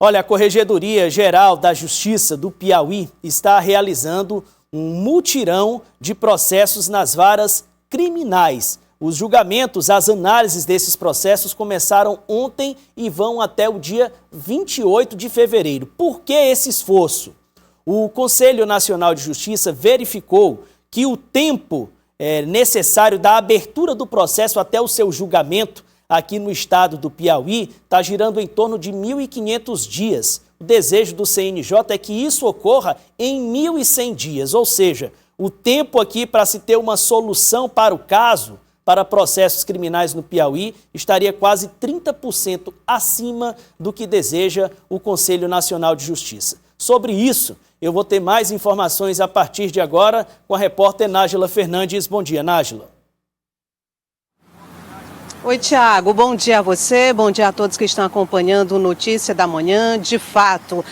Olha, a Corregedoria Geral da Justiça do Piauí está realizando um mutirão de processos nas varas criminais. Os julgamentos, as análises desses processos começaram ontem e vão até o dia 28 de fevereiro. Por que esse esforço? O Conselho Nacional de Justiça verificou que o tempo necessário da abertura do processo até o seu julgamento aqui no estado do Piauí está girando em torno de 1.500 dias. O desejo do CNJ é que isso ocorra em 1.100 dias, ou seja, o tempo aqui para se ter uma solução para o caso, para processos criminais no Piauí, estaria quase 30% acima do que deseja o Conselho Nacional de Justiça. Sobre isso, eu vou ter mais informações a partir de agora com a repórter Nájila Fernandes. Bom dia, Nájila. Oi, Tiago. Bom dia a você, bom dia a todos que estão acompanhando o Notícia da Manhã. De fato,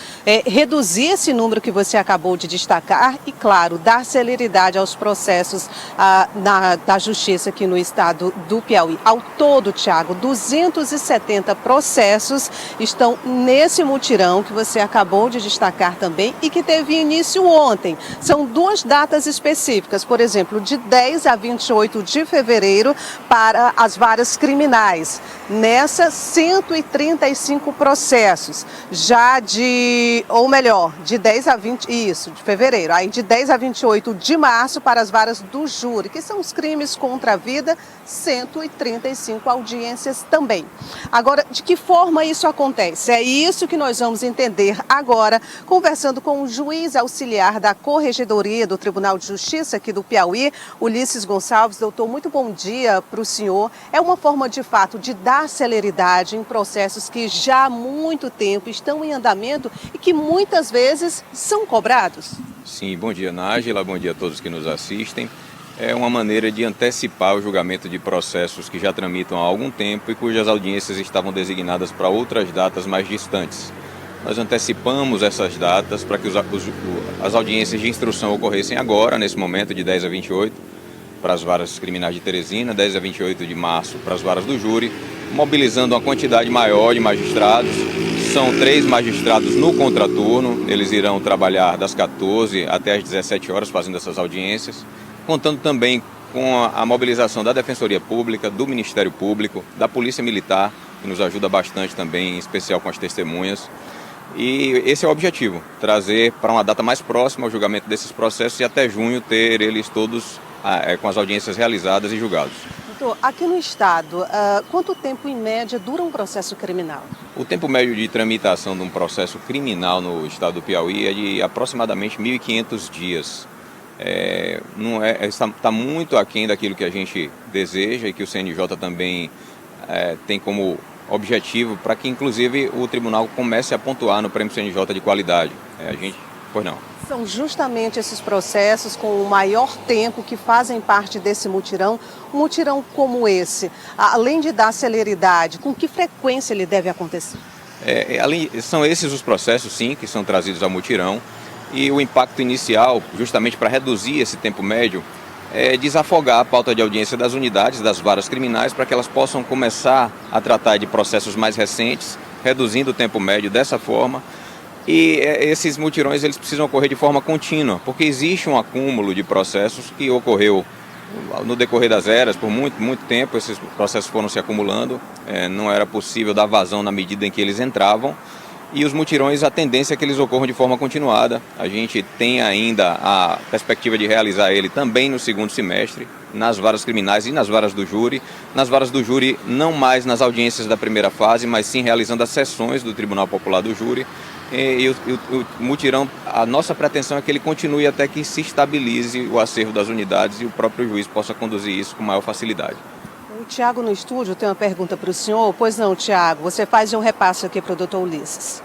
reduzir esse número que você acabou de destacar e, claro, dar celeridade aos processos da Justiça aqui no estado do Piauí. Ao todo, Tiago, 270 processos estão nesse mutirão que você acabou de destacar também e que teve início ontem. São duas datas específicas, por exemplo, de 10 a 28 de fevereiro para as varas criminais. Nessa, 135 processos, já de 10 a 20, isso, de fevereiro, aí de 10 a 28 de março para as varas do júri, que são os crimes contra a vida, 135 audiências também. Agora, de que forma isso acontece? É isso que nós vamos entender agora, conversando com o juiz auxiliar da Corregedoria do Tribunal de Justiça aqui do Piauí, Ulisses Gonçalves. Doutor, muito bom dia para o senhor. É uma forma, de fato, de dar celeridade em processos que já há muito tempo estão em andamento e que muitas vezes são cobrados? Sim, bom dia, Nájila, bom dia a todos que nos assistem. É uma maneira de antecipar o julgamento de processos que já tramitam há algum tempo e cujas audiências estavam designadas para outras datas mais distantes. Nós antecipamos essas datas para que as audiências de instrução ocorressem agora, nesse momento, de 10 a 28, para as varas criminais de Teresina, 10 a 28 de março para as varas do júri, mobilizando uma quantidade maior de magistrados. São 3 magistrados no contraturno, eles irão trabalhar das 14 até as 17 horas fazendo essas audiências, contando também com a mobilização da Defensoria Pública, do Ministério Público, da Polícia Militar, que nos ajuda bastante também, em especial com as testemunhas. E esse é o objetivo, trazer para uma data mais próxima o julgamento desses processos e até junho ter eles todos com as audiências realizadas e julgados. Doutor, aqui no estado, quanto tempo em média dura um processo criminal? O tempo médio de tramitação de um processo criminal no estado do Piauí é de aproximadamente 1.500 dias. Está muito aquém daquilo que a gente deseja e que o CNJ também tem como objetivo para que, inclusive, o tribunal comece a pontuar no Prêmio CNJ de qualidade. Pois não. São justamente esses processos com o maior tempo que fazem parte desse mutirão. Um mutirão como esse, além de dar celeridade, com que frequência ele deve acontecer? São esses os processos, sim, que são trazidos ao mutirão. E o impacto inicial, justamente para reduzir esse tempo médio, é desafogar a pauta de audiência das unidades, das varas criminais, para que elas possam começar a tratar de processos mais recentes, reduzindo o tempo médio dessa forma. E esses mutirões eles precisam ocorrer de forma contínua, porque existe um acúmulo de processos que ocorreu no decorrer das eras, por muito tempo esses processos foram se acumulando, não era possível dar vazão na medida em que eles entravam. E os mutirões, a tendência é que eles ocorram de forma continuada. A gente tem ainda a perspectiva de realizar ele também no segundo semestre, nas varas criminais e nas varas do júri. Nas varas do júri, não mais nas audiências da primeira fase, mas sim realizando as sessões do Tribunal Popular do Júri. E o mutirão, a nossa pretensão é que ele continue até que se estabilize o acervo das unidades e o próprio juiz possa conduzir isso com maior facilidade. O Tiago no estúdio tem uma pergunta para o senhor. Pois não, Tiago, você faz um repasso aqui para o doutor Ulisses.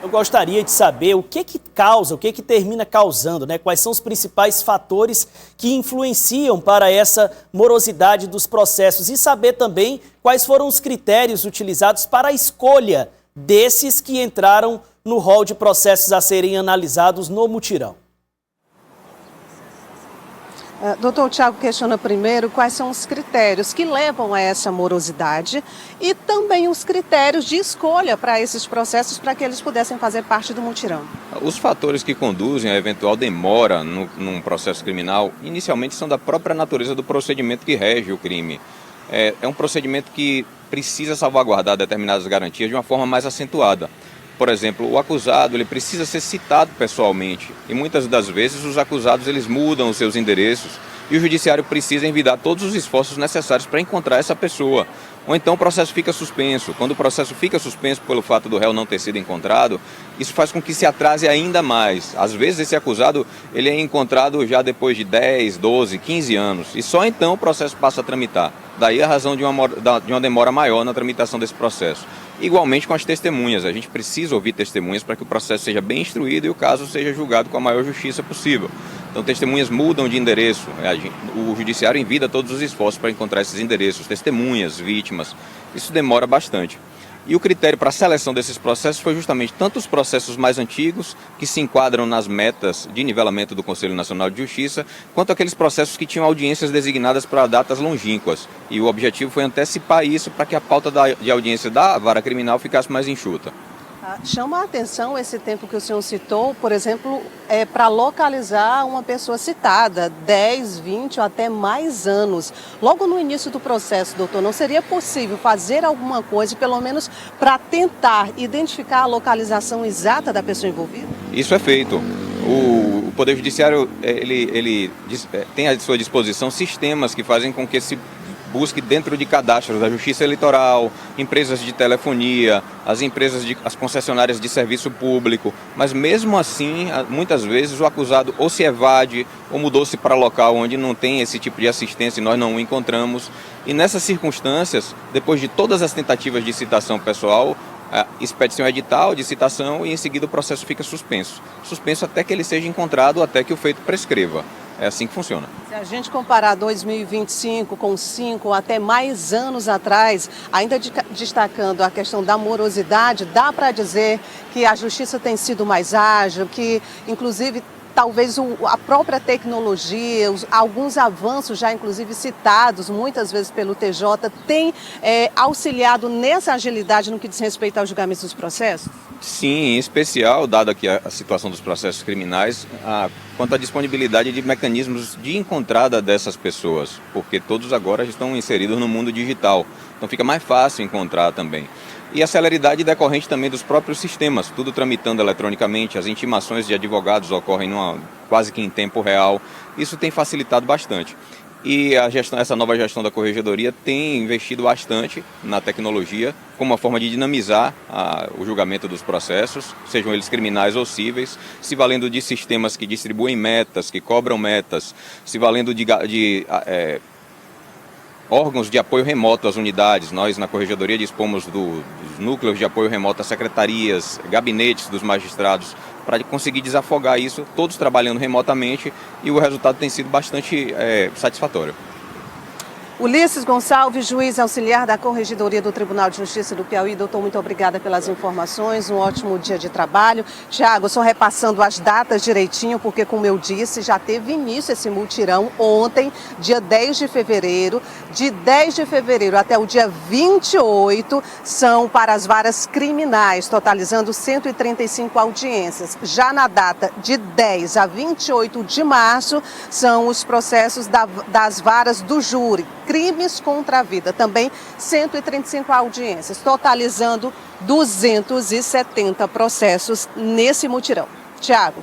Eu gostaria de saber o que causa, o que termina causando, né? Quais são os principais fatores que influenciam para essa morosidade dos processos e saber também quais foram os critérios utilizados para a escolha desses que entraram no rol de processos a serem analisados no mutirão. Doutor Tiago questiona primeiro quais são os critérios que levam a essa morosidade e também os critérios de escolha para esses processos para que eles pudessem fazer parte do mutirão. Os fatores que conduzem a eventual demora num processo criminal, inicialmente são da própria natureza do procedimento que rege o crime. É um procedimento que precisa salvaguardar determinadas garantias de uma forma mais acentuada. Por exemplo, o acusado ele precisa ser citado pessoalmente e muitas das vezes os acusados eles mudam os seus endereços e o judiciário precisa envidar todos os esforços necessários para encontrar essa pessoa. Ou então o processo fica suspenso. Quando o processo fica suspenso pelo fato do réu não ter sido encontrado, isso faz com que se atrase ainda mais. Às vezes esse acusado ele é encontrado já depois de 10, 12, 15 anos e só então o processo passa a tramitar. Daí a razão de uma demora maior na tramitação desse processo. Igualmente com as testemunhas, a gente precisa ouvir testemunhas para que o processo seja bem instruído e o caso seja julgado com a maior justiça possível. Então testemunhas mudam de endereço, o judiciário envida todos os esforços para encontrar esses endereços, testemunhas, vítimas, isso demora bastante. E o critério para a seleção desses processos foi justamente tanto os processos mais antigos, que se enquadram nas metas de nivelamento do Conselho Nacional de Justiça, quanto aqueles processos que tinham audiências designadas para datas longínquas. E o objetivo foi antecipar isso para que a pauta de audiência da vara criminal ficasse mais enxuta. Chama a atenção esse tempo que o senhor citou, por exemplo, para localizar uma pessoa citada, 10, 20 ou até mais anos. Logo no início do processo, doutor, não seria possível fazer alguma coisa, pelo menos para tentar identificar a localização exata da pessoa envolvida? Isso é feito. O Poder Judiciário ele tem à sua disposição sistemas que fazem com que se busque dentro de cadastros da Justiça Eleitoral, empresas de telefonia, as concessionárias de serviço público, mas mesmo assim, muitas vezes o acusado ou se evade ou mudou-se para local onde não tem esse tipo de assistência e nós não o encontramos. E nessas circunstâncias, depois de todas as tentativas de citação pessoal, expede-se um edital de citação e em seguida o processo fica suspenso. Suspenso até que ele seja encontrado, até que o feito prescreva. É assim que funciona. Se a gente comparar 2025 com 5 ou até mais anos atrás, ainda destacando a questão da morosidade, dá para dizer que a justiça tem sido mais ágil, que inclusive talvez a própria tecnologia, alguns avanços já inclusive citados muitas vezes pelo TJ, tem auxiliado nessa agilidade no que diz respeito ao julgamento dos processos? Sim, em especial, dado aqui a situação dos processos criminais, quanto à disponibilidade de mecanismos de encontrada dessas pessoas, porque todos agora estão inseridos no mundo digital, então fica mais fácil encontrar também. E a celeridade decorrente também dos próprios sistemas, tudo tramitando eletronicamente, as intimações de advogados ocorrem quase que em tempo real, isso tem facilitado bastante. E essa nova gestão da Corregedoria tem investido bastante na tecnologia como uma forma de dinamizar o julgamento dos processos, sejam eles criminais ou cíveis, se valendo de sistemas que distribuem metas, que cobram metas, se valendo de órgãos de apoio remoto às unidades. Nós, na Corregedoria, dispomos dos núcleos de apoio remoto às secretarias, gabinetes dos magistrados, para conseguir desafogar isso, todos trabalhando remotamente, e o resultado tem sido bastante satisfatório. Ulisses Gonçalves, juiz auxiliar da Corregedoria do Tribunal de Justiça do Piauí. Doutor, muito obrigada pelas informações, um ótimo dia de trabalho. Tiago, só repassando as datas direitinho, porque como eu disse, já teve início esse mutirão ontem, dia 10 de fevereiro. De 10 de fevereiro até o dia 28 são para as varas criminais, totalizando 135 audiências. Já na data de 10 a 28 de março são os processos das varas do júri. Crimes contra a vida, também 135 audiências, totalizando 270 processos nesse mutirão. Tiago.